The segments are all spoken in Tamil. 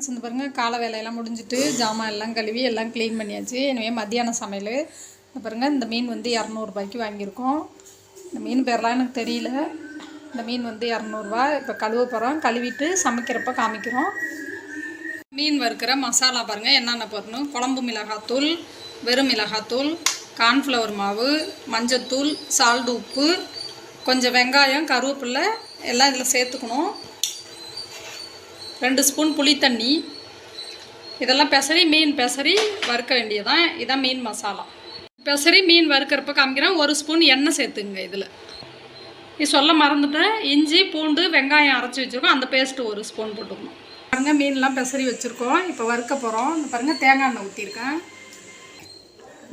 ஃப்ரெண்ட்ஸ், இந்த பாருங்கள் காலை வேலையெல்லாம் முடிஞ்சிட்டு ஜாமான் எல்லாம் கழுவி எல்லாம் க்ளீன் பண்ணியாச்சு. எனவே மத்தியான சமையல். இந்த பாருங்கள், இந்த மீன் வந்து 200 வாங்கியிருக்கோம். இந்த மீன் பேரெலாம் எனக்கு தெரியல. இந்த மீன் வந்து 200. இப்போ கழுவ போகிறோம். கழுவிட்டு சமைக்கிறப்ப காமிக்கிறோம். மீன் வறுக்கிற மசாலா பாருங்கள் என்னென்ன போடணும். குழம்பு மிளகாத்தூள், வெறும் மிளகாத்தூள், கார்ன்ஃப்ளவர் மாவு, மஞ்சத்தூள், சால்ட், உப்பு, கொஞ்சம் வெங்காயம், கருவேப்பிலை எல்லாம் இதில் சேர்த்துக்கணும். 2 ஸ்பூன் புளி தண்ணி. இதெல்லாம் பெசரி மீன் பெசரி வறுக்க வேண்டியதான். இதான் மீன் மசாலா. பெசரி மீன் வறுக்கிறப்ப காமிக்கிறேன். 1 ஸ்பூன் எண்ணெய் சேர்த்துங்க. இதில் இது சொல்ல மறந்துட்டேன். இஞ்சி, பூண்டு, வெங்காயம் அரைச்சி வச்சுருக்கோம். அந்த பேஸ்ட்டு 1 ஸ்பூன் போட்டுக்கணும். பாருங்கள், மீன்லாம் பெசரி வச்சுருக்கோம். இப்போ வறுக்க போகிறோம். இந்த பாருங்கள், தேங்காய் எண்ணெய் ஊற்றிருக்கேன்.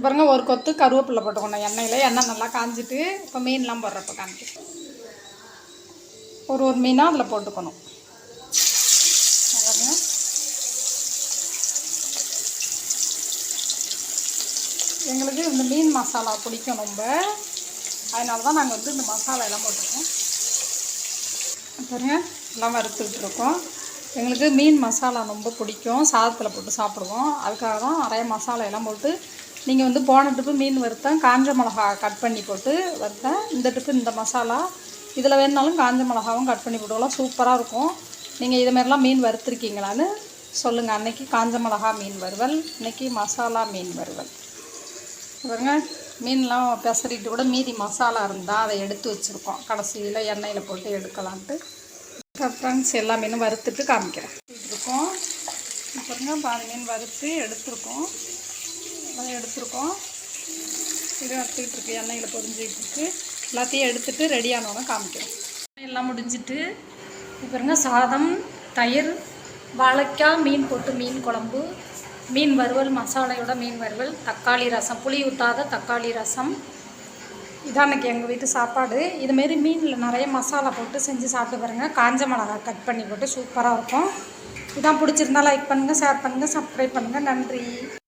பாருங்கள், 1 கொத்து கருவேப்பிலை போட்டுக்கணும் எண்ணெயில். எண்ணெய் நல்லா காஞ்சிட்டு இப்போ மீன்லாம் போடுறப்ப காமிக்கிறேன். ஒரு மீனாக அதில் போட்டுக்கணும். எங்களுக்கு இந்த மீன் மசாலா பிடிக்கும் ரொம்ப. அதனால தான் நாங்கள் வந்து இந்த மசாலா எல்லாம் போட்டுருக்கோம். பாருங்கள், எல்லாம் வறுத்துக்கிட்டுருக்கோம். எங்களுக்கு மீன் மசாலா ரொம்ப பிடிக்கும். சாதத்தில் போட்டு சாப்பிடுவோம். அதுக்காக தான் நிறைய மசாலா எல்லாம் போட்டு. நீங்கள் வந்து போன ட்ரிப்பு மீன் வறுத்தேன், காஞ்ச மிளகா கட் பண்ணி போட்டு வறுத்தேன். இந்த ட்ரிப்பு இந்த மசாலா இதில் வேணுனாலும் காஞ்ச மிளகாவும் கட் பண்ணி போட்டுக்கலாம். சூப்பராக இருக்கும். நீங்கள் இதுமாரிலாம் மீன் வறுத்துருக்கீங்களான்னு சொல்லுங்கள். அன்றைக்கி காஞ்ச மிளகா மீன் வறுவல், இன்றைக்கி மசாலா மீன் வறுவல். பாருங்க, மீன்லாம் பெசரிட்டு கூட மீதி மசாலா இருந்தால் அதை எடுத்து வச்சுருக்கோம். கடைசியில் எண்ணெயில் போட்டு எடுக்கலான்ட்டு. ஃப்ரெண்ட்ஸ், எல்லா மீனும் வறுத்துட்டு காமிக்கிறேன். இருக்கோம் பாருங்க, பாதி மீன் வறுத்து எடுத்துருக்கோம். அதை எடுத்துருக்கோம். இது வறுத்துக்கிட்டு இருக்கு, எண்ணெயில் பொரிஞ்சிக்கிட்டு இருக்கு. எல்லாத்தையும் எடுத்துகிட்டு ரெடியானோன்னு காமிக்கிறேன். எல்லாம் முடிஞ்சிட்டு பாருங்க, சாதம், தயிர், வாழைக்காய், மீன் போட்டு மீன் குழம்பு, மீன் வறுவல், மசாலையோட மீன் வறுவல், தக்காளி ரசம், புளி ஊற்றாத தக்காளி ரசம். இதான் அன்றைக்கி எங்கள் வீட்டு சாப்பாடு. இதுமாரி மீனில் நிறைய மசாலா போட்டு செஞ்சு சாப்பிட்டு பாருங்கள். காஞ்ச மிளகா கட் பண்ணி போட்டு சூப்பராக இருக்கும். இதான் பிடிச்சிருந்தா லைக் பண்ணுங்கள், ஷேர் பண்ணுங்கள், சப்ஸ்கிரைப் பண்ணுங்கள். நன்றி.